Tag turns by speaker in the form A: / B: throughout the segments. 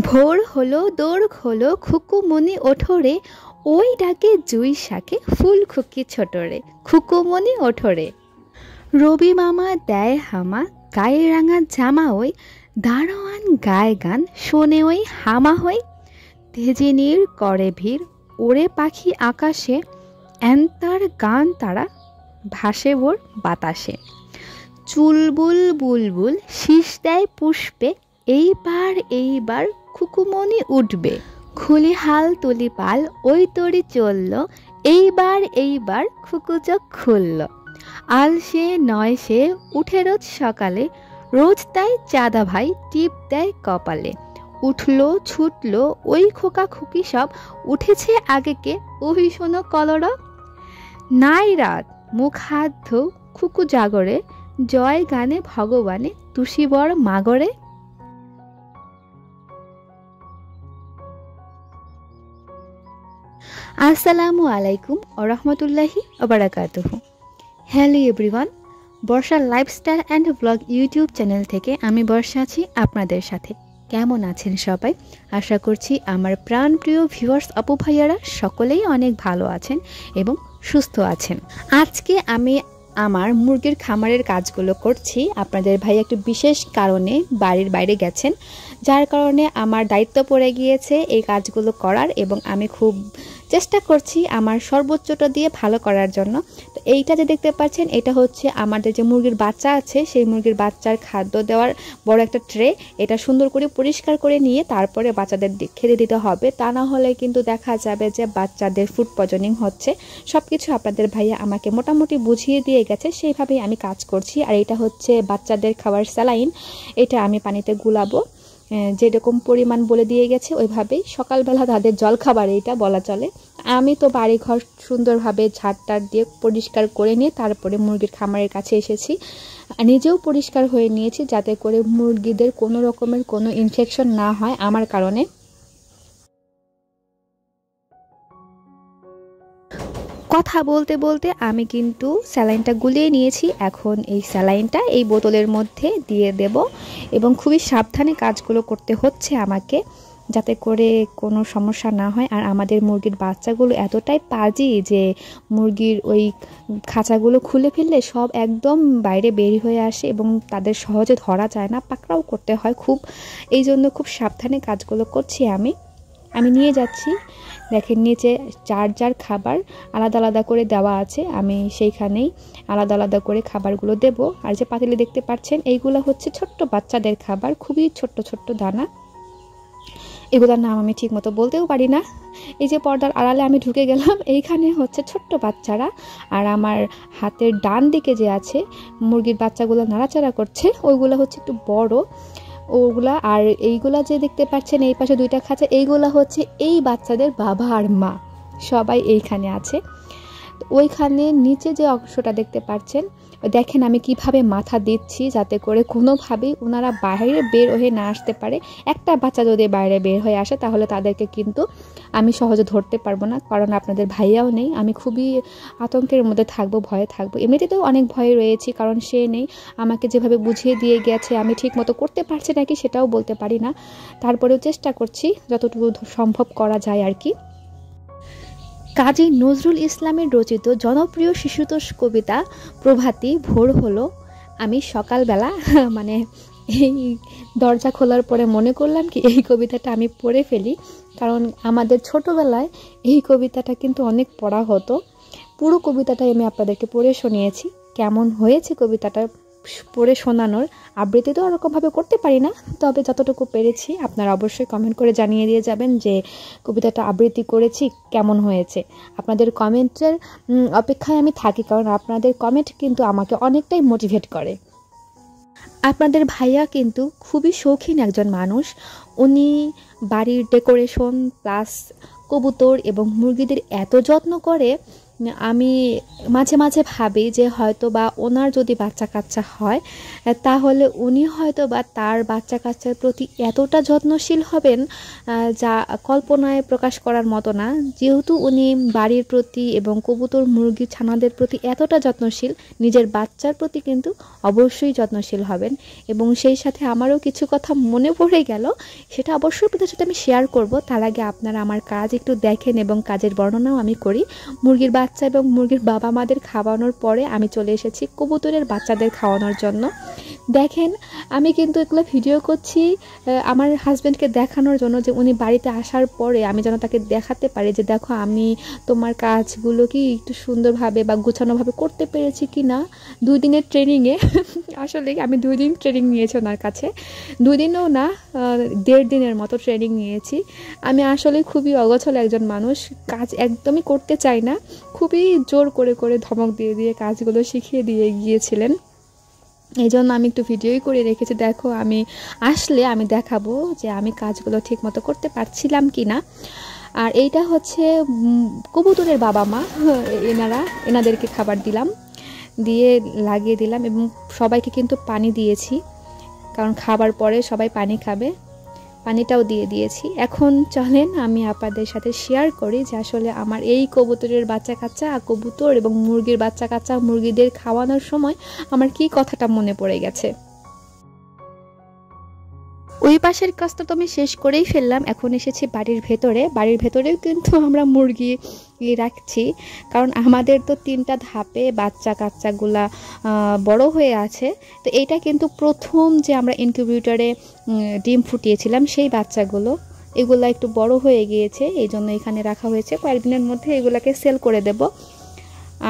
A: ভোর হলো দৌড় হলো খুকুমনি ওঠরে, ওই ডাকে জুই শাকে ফুল খুকি ছোটরে, খুকুমনি ওঠরে। রবি মামা দেয় হামা, গায়ে রাঙা জামা ওই, দারোয়ান গায়ে গান শোনে ওই হামা হই। তেজিনীর করে ভিড়, ওরে পাখি আকাশে, এন্তার গান তারা ভাসে ভোর বাতাসে। চুলবুল বুলবুল শীষ দেয় পুষ্পে, এইবার এইবার খুকুমনি উঠবে। খুলি হাল তুলি পাল, ওই তরি চলল, এইবার এইবার খুকু চোখ খুলল। আল সে নয় সে উঠে রোজ সকালে, রোজ তাই চাঁদা ভাই টিপ দেয় কপালে। উঠল ছুটল ওই খোকা খুকি সব, উঠেছে আগে কে ওই শোনো কলরব। নাই রাত মুখ হাত ধো খুকু জাগরে, জয় গানে ভগবানে তুষিবর মাগরে। আসসালামু আলাইকুম ওয়া রাহমাতুল্লাহি ওয়া বারাকাতুহু। Hello everyone, Barsha lifestyle and blog YouTube channel থেকে আমি বর্ষা আছি আপনাদের সাথে। কেমন আছেন সবাই? আশা করছি আমার প্রাণপ্রিয় ভিউয়ার্স আপু ভাইয়ারা সকলেই অনেক ভালো আছেন এবং সুস্থ আছেন। আজকে আমি আমার মুরগির খামারের কাজগুলো করছি। আপনাদের ভাই একটু বিশেষ কারণে বাড়ির বাইরে গেছেন, যার কারণে আমার দায়িত্ব পড়ে গিয়েছে এই কাজগুলো করার, এবং আমি খুব চেষ্টা করছি আমার সর্বোচ্চটা দিয়ে ভালো করার জন্য। তো এইটা যে দেখতে পাচ্ছেন, এটা হচ্ছে আমাদের যে মুরগির বাচ্চা আছে সেই মুরগির বাচ্চার খাদ্য দেওয়ার বড় একটা ট্রে। এটা সুন্দর করে পরিষ্কার করে নিয়ে তারপরে বাচ্চাদের খেতে দিতে হবে, তা না হলে কিন্তু দেখা যাবে যে বাচ্চাদের ফুড পয়জনিং হচ্ছে। সব কিছু আপনাদের ভাইয়া আমাকে মোটামুটি বুঝিয়ে দিয়ে গেছে, সেইভাবেই আমি কাজ করছি। আর এটা হচ্ছে বাচ্চাদের খাবার স্যালাইন, এটা আমি পানিতে গুলাবো, যেরকম পরিমাণ বলে দিয়ে গেছে ওইভাবেই সকালবেলা তাদের জল খাবার এইটা বলা চলে। আমি তো বাড়িঘর সুন্দরভাবে ঝাড়টার দিয়ে পরিষ্কার করে নিয়ে তারপরে মুরগির খামারের কাছে এসেছি। নিজেও পরিষ্কার হয়ে নিয়েছি যাতে করে মুরগিদের কোনো রকমের কোনো ইনফেকশন না হয় আমার কারণে। কথা বলতে বলতে আমি কিন্তু স্যালাইনটা গুলিয়ে নিয়েছি। এখন এই স্যালাইনটা এই বোতলের মধ্যে দিয়ে দেব, এবং খুবই সাবধানে কাজগুলো করতে হচ্ছে আমাকে যাতে করে কোনো সমস্যা না হয়। আর আমাদের মুরগির বাচ্চাগুলো এতটাই পাজি যে মুরগির ওই খাঁচাগুলো খুলে ফেললে সব একদম বাইরে বের হয়ে আসে এবং তাদের সহজে ধরা যায় না, পাকড়াও করতে হয় খুব। এই জন্য খুব সাবধানে কাজগুলো করছি আমি নিয়ে যাচ্ছি। দেখেন নিচে যার যার খাবার আলাদা আলাদা করে দেওয়া আছে, আমি সেইখানেই আলাদা আলাদা করে খাবারগুলো দেব। আর যে পাতিলে দেখতে পাচ্ছেন এইগুলো হচ্ছে ছোট্ট বাচ্চাদের খাবার, খুবই ছোট্ট ছোট্ট দানা। এগুলোর নাম আমি ঠিক মতো বলতেও পারি না। এই যে পর্দার আড়ালে আমি ঢুকে গেলাম, এইখানে হচ্ছে ছোট্ট বাচ্চারা। আর আমার হাতের ডান দিকে যে আছে মুরগির বাচ্চাগুলো নাড়াচাড়া করছে, ওইগুলো হচ্ছে একটু বড় ওগুলা। আর এইগুলা যে দেখতে পাচ্ছেন এই পাশে দুইটা খাঁচা, এইগুলা হচ্ছে এই বাচ্চাদের বাবা আর মা সবাই এইখানে আছে। ওইখানে নিচে যে অংশটা দেখতে পাচ্ছেন, দেখেন আমি কিভাবে মাথা দিচ্ছি যাতে করে কোনোভাবেই ওনারা বাইরে বের হয়ে না আসতে পারে। একটা বাচ্চা যদি বাইরে বের হয়ে আসে তাহলে তাদেরকে কিন্তু আমি সহজে ধরতে পারবো না, কারণ আপনাদের ভাইয়াও নেই। আমি খুবই আতঙ্কের মধ্যে থাকবো, ভয়ে থাকবো। এমনিতেও অনেক ভয়ে রয়েছি, কারণ সে নেই। আমাকে যেভাবে বুঝিয়ে দিয়ে গেছে আমি ঠিক মতো করতে পারছি নাকি সেটাও বলতে পারি না, তারপরেও চেষ্টা করছি যতটুকু সম্ভব করা যায় আর কি। কাজী নজরুল ইসলামের রচিত জনপ্রিয় শিশুতোষ কবিতা প্রভাতী ভোর হলো, আমি সকালবেলা মানে এই দরজা খোলার পরে মনে করলাম কি এই কবিতাটা আমি পড়ে ফেলি, কারণ আমাদের ছোটবেলায় এই কবিতাটা কিন্তু অনেক পড়া হতো। পুরো কবিতাটাই আমি আপনাদেরকে পড়ে শুনিয়েছি। কেমন হয়েছে কবিতাটা পড়ে শোনানোর? আবৃত্তি তো ওরকমভাবে করতে পারি না, তবে যতটুকু পেরেছি আপনারা অবশ্যই কমেন্ট করে জানিয়ে দিয়ে যাবেন যে কবিতাটা আবৃত্তি করেছি কেমন হয়েছে। আপনাদের কমেন্টের অপেক্ষায় আমি থাকি, কারণ আপনাদের কমেন্ট কিন্তু আমাকে অনেকটাই মোটিভেট করে। আপনাদের ভাইয়া কিন্তু খুবই শৌখিন একজন মানুষ। উনি বাড়ির ডেকোরেশন প্লাস কবুতর এবং মুরগিদের এত যত্ন করে আমি মাঝে মাঝে ভাবি যে হয়তো বা ওনার যদি বাচ্চা কাচ্চা হয় তাহলে উনি হয়তো বা তার বাচ্চা কাচ্চার প্রতি এতটা যত্নশীল হবেন যা কল্পনায় প্রকাশ করার মতো না। যেহেতু উনি বাড়ির প্রতি এবং কবুতর মুরগি ছানাদের প্রতি এতটা যত্নশীল, নিজের বাচ্চার প্রতি কিন্তু অবশ্যই যত্নশীল হবেন। এবং সেই সাথে আমারও কিছু কথা মনে পড়ে গেল, সেটা অবশ্যই আপনাদের সাথে আমি শেয়ার করব। তার আগে আপনারা আমার কাজ একটু দেখেন এবং কাজের বর্ণনাও আমি করি। মুরগির বাচ্চা এবং মুরগির বাবা মাদের খাওয়ানোর পরে আমি চলে এসেছি কবুতরের বাচ্চাদের খাওয়ানোর জন্য। দেখেন আমি কিন্তু এগুলো ভিডিও করছি আমার হাজব্যান্ডকে দেখানোর জন্য, যে উনি বাড়িতে আসার পরে আমি যেন তাকে দেখাতে পারি যে দেখো আমি তোমার কাজগুলো কি একটু সুন্দরভাবে বা গুছানোভাবে করতে পেরেছি কি না। 2 দিনের ট্রেনিংয়ে আসলে আমি 2 দিন ট্রেনিং নিয়েছি ওনার কাছে, 2 দিনও না 1.5 দিনের মতো ট্রেনিং নিয়েছি। আমি আসলে খুবই অগোছালো একজন মানুষ, কাজ একদমই করতে চাই না, খুবই জোর করে করে ধমক দিয়ে দিয়ে কাজগুলো শিখিয়ে দিয়ে গিয়েছিলেন। এই জন্য আমি একটু ভিডিওই করে রেখেছি, দেখো আমি আসলে আমি দেখাবো যে আমি কাজগুলো ঠিক মতো করতে পারছিলাম কি না। আর এইটা হচ্ছে কবুতরের বাবা মা, এনাদেরকে খাবার দিলাম, দিয়ে লাগিয়ে দিলাম এবং সবাইকে কিন্তু পানি দিয়েছি, কারণ খাবার পরে সবাই পানি খাবে, পানিটাও দিয়ে দিয়েছি। এখন চলেন আমি আপনাদের সাথে শেয়ার করি যে আসলে আমার এই কবুতরের বাচ্চা কাচ্চা, কবুতর এবং মুরগির বাচ্চা কাচ্চা মুরগিদের খাওয়ানোর সময় আমার কি কথাটা মনে পড়ে গেছে। ওই পাশের কাজটা তো আমি শেষ করেই ফেললাম, এখন এসেছি বাড়ির ভেতরে। বাড়ির ভেতরেও কিন্তু আমরা মুরগি রাখছি, কারণ আমাদের তো 3টা ধাপে বাচ্চা কাচ্চাগুলা বড় হয়ে আছে। তো এইটা কিন্তু প্রথম যে আমরা ইনকিউবেটরে ডিম ফুটিয়েছিলাম সেই বাচ্চাগুলো, এগুলা একটু বড় হয়ে গিয়েছে, এই জন্য এখানে রাখা হয়েছে। কয়েকদিনের মধ্যে এগুলাকে সেল করে দেব।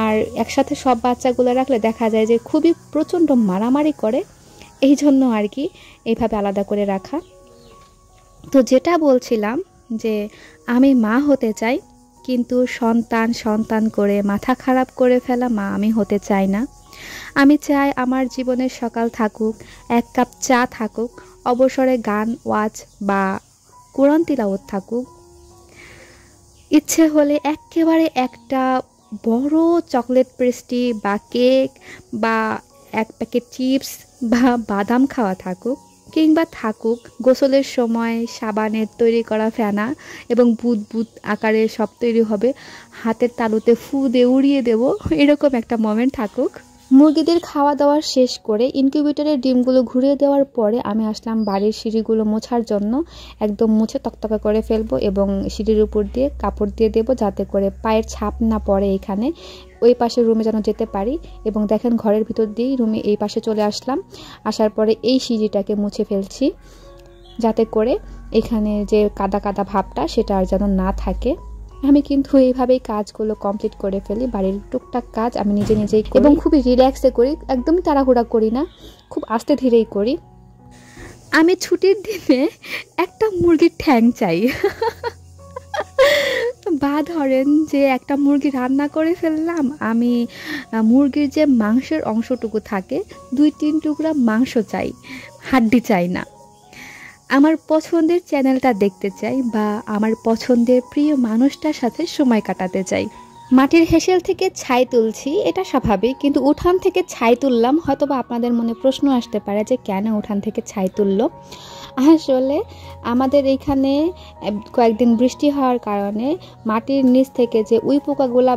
A: আর একসাথে সব বাচ্চাগুলো রাখলে দেখা যায় যে খুবই প্রচণ্ড মারামারি করে, এই জন্য আর কি এইভাবে আলাদা করে রাখা। তো যেটা বলছিলাম যে আমি মা হতে চাই, কিন্তু সন্তান সন্তান করে মাথা খারাপ করে ফেলা মা আমি হতে চাই না। আমি চাই আমার জীবনের সকাল থাকুক, 1 কাপ চা থাকুক, অবসরে গান ওয়াজ বা কোরআন তিলাওয়াত থাকুক, ইচ্ছে হলে একেবারে একটা বড় চকলেট পেস্ট্রি বা কেক বা 1 প্যাকেট চিপস বা বাদাম খাওয়া থাকুক, কিংবা থাকুক গোসলের সময় সাবানের তৈরি করা ফেনা এবং বুদবুদ আকারে সব তৈরি হবে, হাতের তালুতে ফু দিয়ে উড়িয়ে দেব, এরকম একটা মোমেন্ট থাকুক। মুরগিদের খাওয়া দাওয়া শেষ করে ইনকিউবেটরের ডিমগুলো ঘুরিয়ে দেওয়ার পরে আমি আসলাম বাড়ির সিঁড়িগুলো মোছার জন্য। একদম মুছে তকতকে করে ফেলবো এবং সিঁড়ির উপর দিয়ে কাপড় দিয়ে দেবো, যাতে করে পায়ের ছাপ না পড়ে এখানে। ওই পাশের রুমে যেন যেতে পারি। এবং দেখেন ঘরের ভিতর দিয়েই রুমে এই পাশে চলে আসলাম, আসার পরে এই সিঁড়িটাকে মুছে ফেলছি, যাতে করে এখানে যে কাদা কাদা ভাবটা সেটা আর যেন না থাকে। আমি কিন্তু এইভাবেই কাজগুলো কমপ্লিট করে ফেলি, বাড়ির টুকটাক কাজ আমি নিজে নিজেই করি এবং খুবই রিল্যাক্সে করি, একদমই তাড়াহুড়া করি না, খুব আস্তে ধীরেই করি। আমি ছুটির দিনে একটা মুরগির ঠ্যাং চাই। বা ধরেন যে একটা মুরগি রান্না করে ফেললাম, আমি মুরগির যে মাংসের অংশটুকু থাকে 2-3 টুকরা মাংস চাই, হাড্ডি চাই না। আমার পছন্দের চ্যানেলটা দেখতে চাই বা আমার পছন্দের প্রিয় মানুষটার সাথে সময় কাটাতে চাই। মাটির হেসেল থেকে ছাই তুলছি, এটা স্বাভাবিক, কিন্তু উঠান থেকে ছাই তুললাম। হয়তোবা আপনাদের মনে প্রশ্ন আসতে পারে যে কেন উঠান থেকে ছাই তুললো। আসলে আমাদের এইখানে কয়েকদিন বৃষ্টি হওয়ার কারণে মাটির নিচ থেকে যে উই পোকাগুলা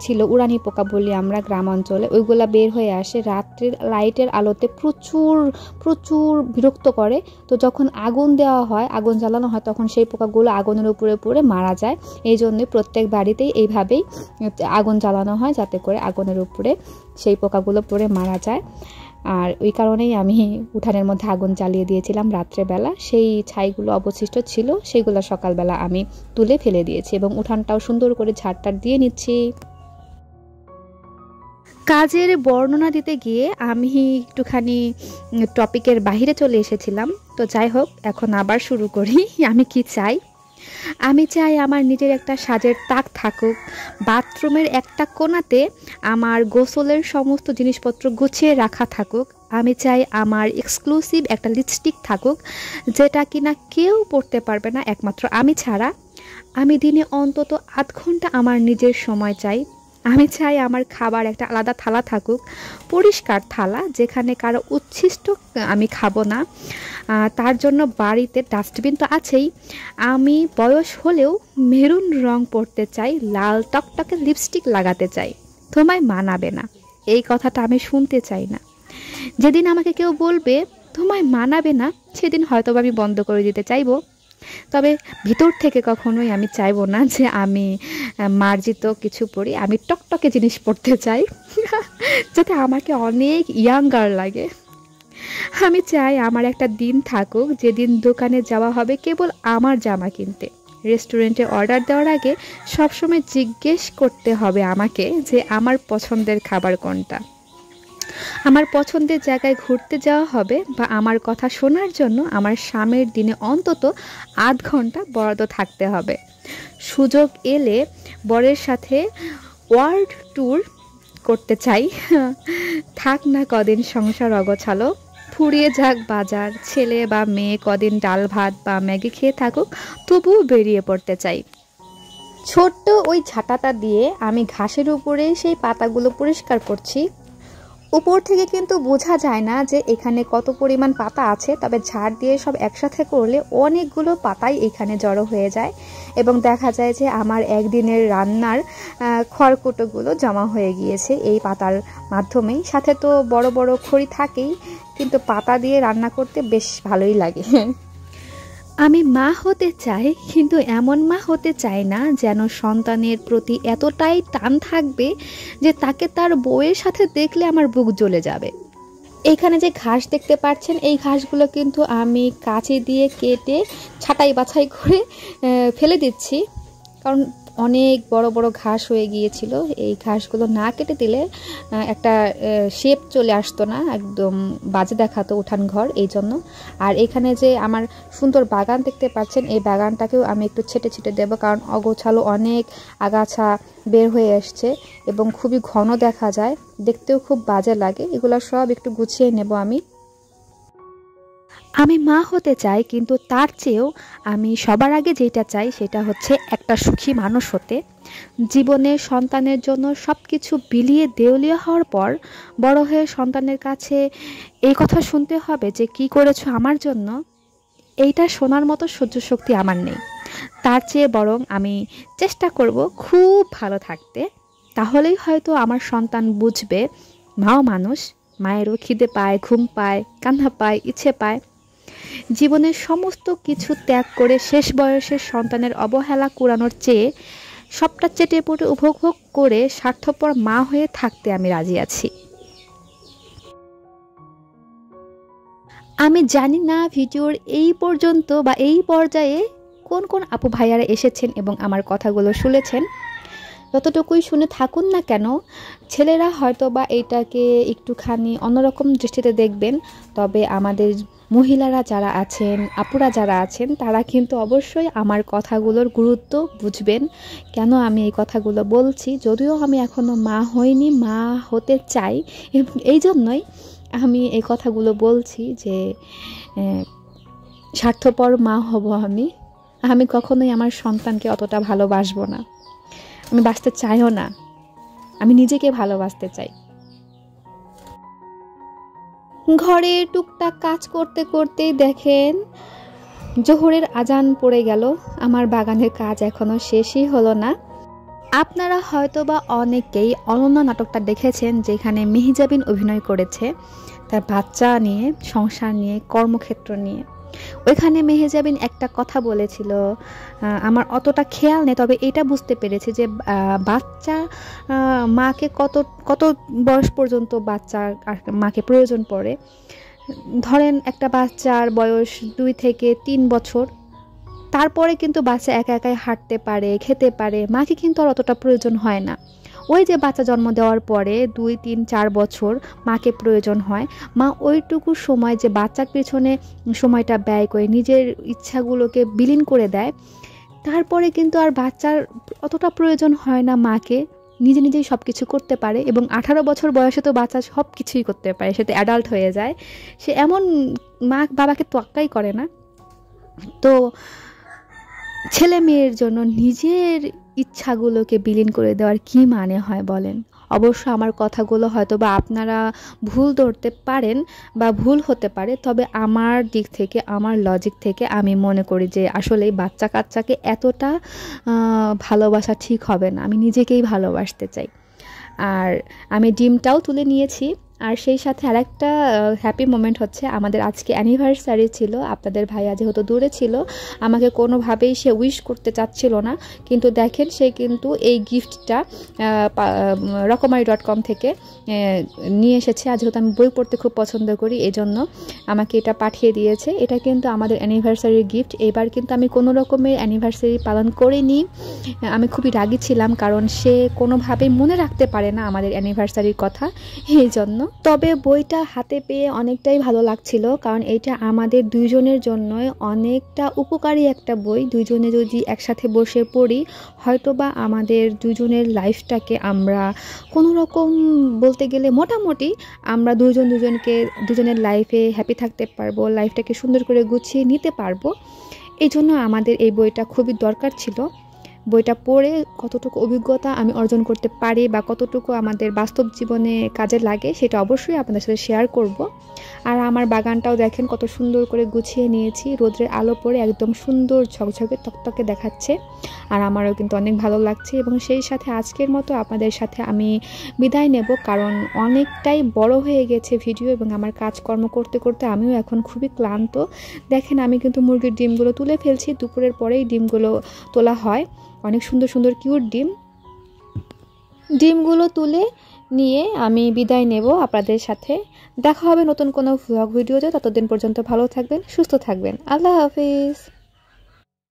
A: ছিল, উড়ানি পোকা বলি আমরা গ্রাম অঞ্চলে, ওইগুলা বের হয়ে আসে রাত্রির লাইটের আলোতে, প্রচুর প্রচুর বিরক্ত করে। তো যখন আগুন দেওয়া হয়, আগুন জ্বালানো হয়, তখন সেই পোকাগুলো আগুনের উপরে পড়ে মারা যায়। এই জন্যই প্রত্যেক বাড়িতেই এইভাবেই আগুন জ্বালানো হয়, যাতে করে আগুনের উপরে সেই পোকাগুলো পড়ে মারা যায়। আর ওই কারণেই আমি উঠানের মধ্যে আগুন জ্বালিয়ে দিয়েছিলাম রাত্রেবেলা। সেই ছাইগুলো অবশিষ্ট ছিল, সেইগুলো সকালবেলা আমি তুলে ফেলে দিয়েছি এবং উঠানটাও সুন্দর করে ঝাড়টার দিয়ে নিচ্ছি। কাজের বর্ণনা দিতে গিয়ে আমি একটুখানি টপিকের বাইরে চলে এসেছিলাম। তো যাই হোক, এখন আবার শুরু করি। আমি কি চাই? আমি চাই আমার নিজের একটা সাজের তাক থাকুক, বাথরুমের একটা কোণাতে আমার গোসলের সমস্ত জিনিসপত্র গুছিয়ে রাখা থাকুক। আমি চাই আমার এক্সক্লুসিভ একটা লিপস্টিক থাকুক, যেটা কিনা কেউ পরতে পারবে না একমাত্র আমি ছাড়া। আমি দিনে অন্তত 8 ঘন্টা আমার নিজের সময় চাই। আমি চাই আমার খাবার একটা আলাদা থালা থাকুক, পরিষ্কার থালা, যেখানে কারো উচ্ছিষ্ট আমি খাবো না। তার জন্য বাড়িতে ডাস্টবিন তো আছেই। আমি বয়স হলেও মেরুন রং পরতে চাই, লাল টকটকে লিপস্টিক লাগাতে চাই। তোমায় মানাবে না, এই কথাটা আমি শুনতে চাই না। যেদিন আমাকে কেউ বলবে তোমায় মানাবে না, সেদিন হয়তো আমি বন্ধ করে দিতে চাইবো। তবে ভিতর থেকে কখনোই আমি চাইবো না যে আমি মার্জিত কিছু পরি। আমি টকটকে জিনিস পরতে চাই যাতে আমাকে অনেক ইয়াঙ্গার লাগে। আমি চাই আমার একটা দিন থাকুক যেদিন দোকানে যাওয়া হবে কেবল আমার জামা কিনতে। রেস্টুরেন্টে অর্ডার দেওয়ার আগে সবসময় জিজ্ঞেস করতে হবে আমাকে যে আমার পছন্দের খাবার কোনটা। আমার পছন্দের জায়গায় ঘুরতে যাওয়া হবে বা আমার কথা শোনার জন্য আমার স্বামীর দিনে অন্তত ৮ ঘন্টা বরাদ্দ থাকতে হবে। সুযোগ এলে বরের সাথে ওয়ার্ল্ড ট্যুর করতে চাই। থাক না কদিন সংসার অগোছালো, ফুরিয়ে যাক বাজার, ছেলে বা মেয়ে কদিন ডাল ভাত বা ম্যাগি খেয়ে থাকুক, তবুও বেরিয়ে পড়তে চাই। ছোট্ট ওই ঝাঁটাটা দিয়ে আমি ঘাসের উপরে সেই পাতাগুলো পরিষ্কার করছি। উপর থেকে কিন্তু বোঝা যায় না যে এখানে কত পরিমাণ পাতা আছে, তবে ঝাড় দিয়ে সব একসাথে করলে অনেকগুলো পাতাই এখানে জড়ো হয়ে যায় এবং দেখা যায় যে আমার একদিনের রান্নার খড়কুটোগুলো জমা হয়ে গিয়েছে এই পাতার মাধ্যমেই। সাথে তো বড় বড় খড়ি থাকেই, কিন্তু পাতা দিয়ে রান্না করতে বেশ ভালোই লাগে। আমি মা হতে চাই, কিন্তু এমন মা হতে চাই না যেন সন্তানের প্রতি এতটাই টান থাকবে যে তাকে তার বউয়ের সাথে দেখলে আমার বুক জ্বলে যাবে। এখানে যে ঘাস দেখতে পাচ্ছেন, এই ঘাসগুলো কিন্তু আমি কাঁচি দিয়ে কেটে ছাঁটাই বাছাই করে ফেলে দিচ্ছি, কারণ অনেক বড় বড় ঘাস হয়ে গিয়েছিল। এই ঘাসগুলো না কেটে দিলে একটা শেপ চলে আসতো না, একদম বাজে দেখাতো উঠান ঘর, এই জন্য। আর এখানে যে আমার সুন্দর বাগান দেখতে পাচ্ছেন, এই বাগানটাকেও আমি একটু ছেটে ছেটে দেবো, কারণ অগোছালো অনেক আগাছা বের হয়ে আসছে এবং খুবই ঘন দেখা যায়, দেখতেও খুব বাজে লাগে। এগুলো সব একটু গুছিয়ে নেব আমি। আমি মা হতে চাই, কিন্তু তার চেয়েও আমি সবার আগে যেটা চাই সেটা হচ্ছে একটা সুখী মানুষ হতে। জীবনে সন্তানের জন্য সব কিছু বিলিয়ে দেউলিয়া হওয়ার পর বড় হয়ে সন্তানের কাছে এই কথা শুনতে হবে যে কি করেছো আমার জন্য, এইটা শোনার মতো সহ্য শক্তি আমার নেই। তার চেয়ে বরং আমি চেষ্টা করব খুব ভালো থাকতে, তাহলেই হয়তো আমার সন্তান বুঝবে মাও মানুষ, মায়েরও খিদে পায়, ঘুম পায়, কান্না পায়, ইচ্ছে পায়। জীবনের সমস্ত কিছু ত্যাগ করে শেষ বয়সের সন্তানের অবহেলা কুড়ানোর চেয়ে সবটা চেটে পুটে উপভোগ করে স্বার্থপর মা হয়ে থাকতে আমি রাজি আছি। আমি জানি না ভিডিওর এই পর্যন্ত বা এই পর্যায়ে কোন কোন আপু ভাইয়ারা এসেছেন এবং আমার কথাগুলো শুনেছেন। যতটুকুই শুনে থাকুন না কেন, ছেলেরা হয়তো বা এইটাকে একটুখানি অন্যরকম দৃষ্টিতে দেখবেন, তবে আমাদের মহিলারা যারা আছেন, আপুরা যারা আছেন, তারা কিন্তু অবশ্যই আমার কথাগুলোর গুরুত্ব বুঝবেন। কেন আমি এই কথাগুলো বলছি, যদিও আমি এখনও মা হইনি, মা হতে চাই, এবং এই জন্যই আমি এই কথাগুলো বলছি যে স্বার্থপর মা হব আমি। আমি কখনোই আমার সন্তানকে অতটা ভালোবাসবো না, আমি বাঁচতে চাইও না, আমি নিজেকে ভালোবাসতে চাই। ঘরে টুকটাক কাজ করতে করতেই দেখেন জোহরের আজান পড়ে গেল। আমার বাগানের কাজ এখনো শেষই হলো না। আপনারা হয়তো বা অনেকেই অনন্যা নাটকটা দেখেছেন, যেখানে মেহজাবিন অভিনয় করেছে তার বাচ্চা নিয়ে, সংসার নিয়ে, কর্মক্ষেত্র নিয়ে। ওইখানে মেহজাবিন একটা কথা বলেছিল, আমার অতটা খেয়াল নেই, তবে এটা বুঝতে পেরেছি যে বাচ্চা মাকে কত কত বয়স পর্যন্ত বাচ্চা মাকে প্রয়োজন পড়ে। ধরেন একটা বাচ্চার বয়স 2 থেকে 3 বছর, তারপরে কিন্তু বাচ্চা একা একাই হাঁটতে পারে, খেতে পারে, মাকে কিন্তু আর অতটা প্রয়োজন হয় না। ওই যে বাচ্চা জন্ম দেওয়ার পরে 2, 3, 4 বছর মাকে প্রয়োজন হয়। মা ওইটুকু সময় যে বাচ্চার পেছনে সময়টা ব্যয় করে নিজের ইচ্ছাগুলোকে বিলীন করে দেয়, তারপরে কিন্তু আর বাচ্চার অতটা প্রয়োজন হয় না মাকে, নিজে নিজেই সব কিছু করতে পারে। এবং 18 বছর বয়সে তো বাচ্চা সব কিছুই করতে পারে, সে তো অ্যাডাল্ট হয়ে যায়, সে এমন মা বাবাকে তোয়াক্কাই করে না। তো ছেলে মেয়ের জন্য নিজের ইচ্ছাগুলোকে বিলীন করে দেওয়ার কি মানে হয় বলেন? অবশ্য আমার কথাগুলো হয়তো বা আপনারা ভুল ধরতে পারেন বা ভুল হতে পারে, তবে আমার দিক থেকে, আমার লজিক থেকে আমি মনে করি যে আসলে বাচ্চা কাচ্চাকে এতটা ভালোবাসা ঠিক হবে না। আমি নিজেকেই ভালোবাসতে চাই। আর আমি ডিমটাও তুলে নিয়েছি। আর সেই সাথে আরেকটা হ্যাপি মোমেন্ট হচ্ছে, আমাদের আজকে অ্যানিভার্সারি ছিল। আপনাদের ভাইয়া যেহেতু দূরে ছিল, আমাকে কোনোভাবেই সে উইশ করতে চাচ্ছিল না, কিন্তু দেখেন সে কিন্তু এই গিফটটা রকমারি.com থেকে নিয়ে এসেছে। আর যেহেতু আমি বই পড়তে খুব পছন্দ করি, এজন্য আমাকে এটা পাঠিয়ে দিয়েছে। এটা কিন্তু আমাদের অ্যানিভার্সারির গিফট। এবার কিন্তু আমি কোনো রকমের অ্যানিভার্সারি পালন করিনি। আমি খুবই রাগী ছিলাম, কারণ সে কোনোভাবেই মনে রাখতে পারে না আমাদের অ্যানিভার্সারির কথা, এই জন্য। তবে বইটা হাতে পেয়ে অনেকটাই ভালো লাগছিল, কারণ এটা আমাদের দুইজনের জন্যই অনেকটা উপকারী একটা বই। দুইজনে যদি একসাথে বসে পড়ি, হয়তোবা আমাদের দুজনের লাইফটাকে আমরা কোনো রকম, বলতে গেলে মোটামুটি আমরা দুজনের লাইফে হ্যাপি থাকতে পারবো, লাইফটাকে সুন্দর করে গুছিয়ে নিতে পারবো। এই জন্য আমাদের এই বইটা খুবই দরকার ছিল। বইটা পড়ে কতটুকু অভিজ্ঞতা আমি অর্জন করতে পারি বা কতটুকু আমাদের বাস্তব জীবনে কাজে লাগে, সেটা অবশ্যই আপনাদের সাথে শেয়ার করব। আর আমার বাগানটাও দেখেন কত সুন্দর করে গুছিয়ে নিয়েছি, রোদ্রের আলো পড়ে একদম সুন্দর ঝকঝকে তকতকে দেখাচ্ছে। আর আমারও কিন্তু অনেক ভালো লাগছে। এবং সেই সাথে আজকের মতো আপনাদের সাথে আমি বিদায় নেব, কারণ অনেকটাই বড় হয়ে গেছে ভিডিও, এবং আমার কাজকর্ম করতে করতে আমিও এখন খুবই ক্লান্ত। দেখেন আমি কিন্তু মুরগির ডিমগুলো তুলে ফেলছি, দুপুরের পরেই ডিমগুলো তোলা হয়। অনেক সুন্দর সুন্দর কিউট ডিমগুলো তুলে নিয়ে আমি বিদায় নেব আপনাদের সাথে। দেখা হবে নতুন কোনো ভ্লগ ভিডিওতে। ততদিন পর্যন্ত ভালো থাকবেন, সুস্থ থাকবেন। আল্লাহ হাফিজ।